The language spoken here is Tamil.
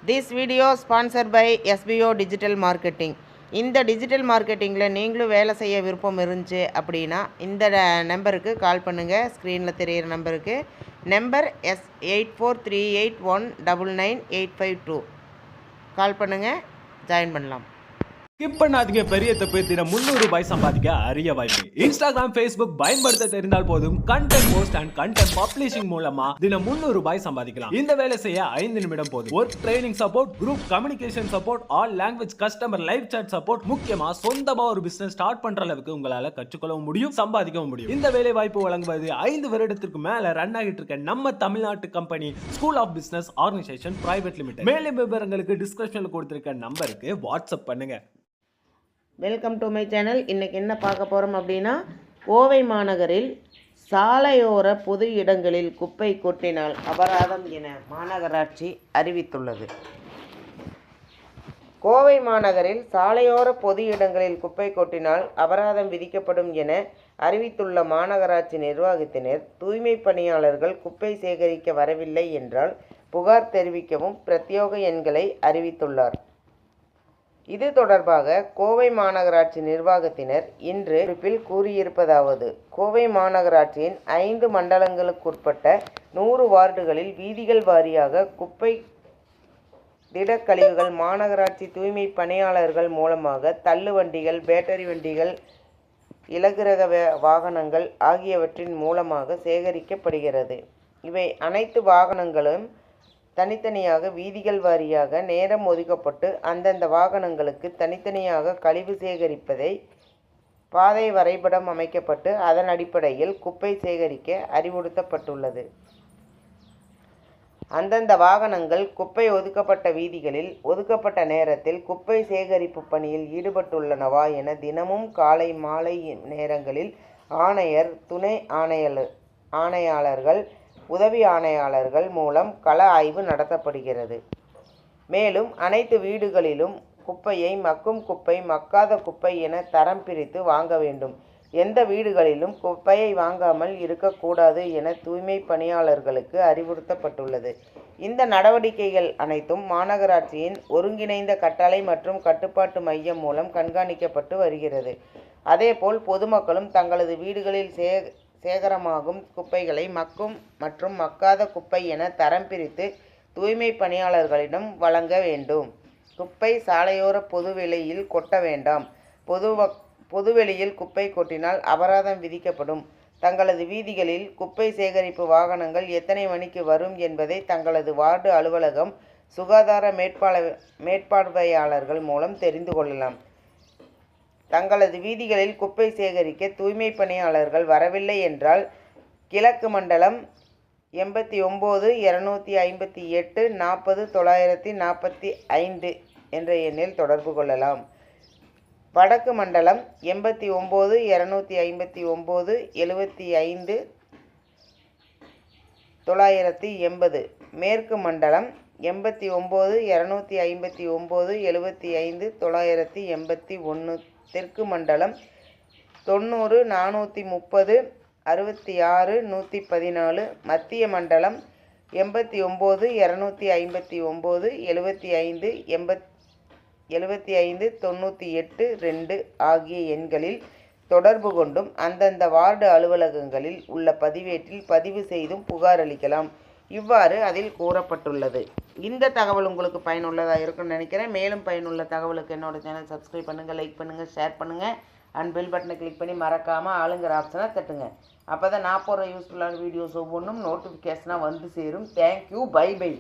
This video sponsored by SBO Digital Marketing. இந்த டிஜிட்டல் மார்க்கெட்டிங்கில் நீங்களும் வேலை செய்ய விருப்பம் இருந்துச்சு அப்படின்னா இந்த நம்பருக்கு கால் பண்ணுங்கள். ஸ்க்ரீனில் தெரிகிற நம்பருக்கு. நம்பர் S8438199852 கால் பண்ணுங்கள், ஜாயின் பண்ணலாம். ஸ்கிப் பண்ணாதீங்க. பெரிய தப்பு. தினம் 300 ரூபாய் சம்பாதிக்க அரிய வாய்ப்பு. இன்ஸ்டாகிராம், ஃபேஸ்புக் பயன்படுத்த தெரிந்தால் போதும். Content post and content publishing மூலமா தினம் 300 ரூபாய் சம்பாதிக்கலாம். இந்த வேலை செய்ய 5 நிமிடம் போதும். Work training support, group communication support, all language customer live chat support, முக்கியமா சொந்தமா ஒரு பிசினஸ் ஸ்டார்ட் பண்ற அளவுக்கு உங்களால கற்றுக்கொள்ளவும் முடியும், சம்பாதிக்கவும் முடியும். இந்த வேலை வாய்ப்பு வழங்குவது 5 வருடத்திற்கு மேல ரன் ஆகிட்டு இருக்க நம்ம தமிழ்நாட்டு company school of business organisation private limited. மேலும் விவரங்களுக்கு டிஸ்கிரிப்ஷன்ல கொடுத்திருக்க நம்பருக்கு வாட்ஸ்அப் பண்ணுங்க. Welcome to my channel. இன்றைக்கி என்ன பார்க்க போகிறோம் அப்படின்னா, கோவை மாநகரில் சாலையோர பொது இடங்களில் குப்பை கொட்டினால் அபராதம் என மாநகராட்சி அறிவித்துள்ளது. கோவை மாநகரில் சாலையோர பொது இடங்களில் குப்பை கொட்டினால் அபராதம் விதிக்கப்படும் என அறிவித்துள்ள மாநகராட்சி நிர்வாகத்தினர், தூய்மை பணியாளர்கள் குப்பை சேகரிக்க வரவில்லை என்றால் புகார் தெரிவிக்கவும் பிரத்யேக எண்களை அறிவித்துள்ளார். இது தொடர்பாக கோவை மாநகராட்சி நிர்வாகத்தினர் இன்று குறிப்பில் கூறியிருப்பதாவது: கோவை மாநகராட்சியின் 5 மண்டலங்களுக்குட்பட்ட 100 வார்டுகளில் வீதிகள் வாரியாக குப்பை திடக்கழிவுகள் மாநகராட்சி தூய்மை பணியாளர்கள் மூலமாக தள்ளு வண்டிகள், பேட்டரி வண்டிகள், இலகுரக வாகனங்கள் ஆகியவற்றின் மூலமாக சேகரிக்கப்படுகிறது. இவை அனைத்து வாகனங்களும் தனித்தனியாக வீதிகள் வாரியாக நேரம் ஒதுக்கப்பட்டு அந்தந்த வாகனங்களுக்கு தனித்தனியாக கழிவு சேகரிப்பதை பாதை வரைபடம் அமைக்கப்பட்டு அதன் அடிப்படையில் குப்பை சேகரிக்க அறிவுறுத்தப்பட்டுள்ளது. அந்தந்த வாகனங்கள் குப்பை ஒதுக்கப்பட்ட வீதிகளில் ஒதுக்கப்பட்ட நேரத்தில் குப்பை சேகரிப்பு பணியில் ஈடுபட்டுள்ளனவா என தினமும் காலை மாலை நேரங்களில் ஆணையர், துணை ஆணையாளர்கள், உதவி ஆணையாளர்கள் மூலம் கள ஆய்வு நடத்தப்படுகிறது. மேலும் அனைத்து வீடுகளிலும் குப்பையை மக்கும் குப்பை, மக்காத குப்பை என தரம் பிரித்து வாங்க வேண்டும். எந்த வீடுகளிலும் குப்பையை வாங்காமல் இருக்கக்கூடாது என தூய்மை பணியாளர்களுக்கு அறிவுறுத்தப்பட்டுள்ளது. இந்த நடவடிக்கைகள் அனைத்தும் மாநகராட்சியின் ஒருங்கிணைந்த கட்டளை மற்றும் கட்டுப்பாட்டு மையம் மூலம் கண்காணிக்கப்பட்டு வருகிறது. அதேபோல் பொதுமக்களும் தங்களது வீடுகளில் சேகரமாகும் குப்பைகளை மக்கும் மற்றும் மக்காத குப்பை என தரம் பிரித்து தூய்மை பணியாளர்களிடம் வழங்க வேண்டும். குப்பை சாலையோர பொதுவெளியில் கொட்ட வேண்டாம். பொதுவெளியில் குப்பை கொட்டினால் அபராதம் விதிக்கப்படும். தங்களது வீதிகளில் குப்பை சேகரிப்பு வாகனங்கள் எத்தனை மணிக்கு வரும் என்பதை தங்களது வார்டு அலுவலகம், சுகாதார மேற்பார்வையாளர்கள் மூலம் தெரிந்து கொள்ளலாம். தங்களது வீதிகளில் குப்பை சேகரிக்க தூய்மை பணியாளர்கள் வரவில்லை என்றால் கிழக்கு மண்டலம் 89-258-40-945 என்ற எண்ணில் தொடர்பு கொள்ளலாம். வடக்கு மண்டலம் 89-259-75-980. மேற்கு மண்டலம் 89-259-75-981. தெற்கு மண்டலம் 90-430-66-114. மத்திய மண்டலம் 89-255-75-75-98-2 ஆகிய எண்களில் தொடர்பு கொண்டும் அந்தந்த வார்டு அலுவலகங்களில் உள்ள பதிவேட்டில் பதிவு செய்தும் புகார் அளிக்கலாம். இவ்வாறு அதில் கூறப்பட்டுள்ளது. இந்த தகவல் உங்களுக்கு பயனுள்ளதாக இருக்கும்னு நினைக்கிறேன். மேலும் பயனுள்ள தகவலுக்கு என்னோட சேனல் சப்ஸ்கிரைப் பண்ணுங்கள், லைக் பண்ணுங்கள், ஷேர் பண்ணுங்கள் அண்ட் பெல் பட்டனை கிளிக் பண்ணி மறக்காமல் ஆளுங்கிற ஆப்ஷனை தட்டுங்க. அப்போ தான் நான் போகிற யூஸ்ஃபுல்லான வீடியோஸ் ஒவ்வொன்றும் நோட்டிஃபிகேஷனாக வந்து சேரும். Thank you, bye by.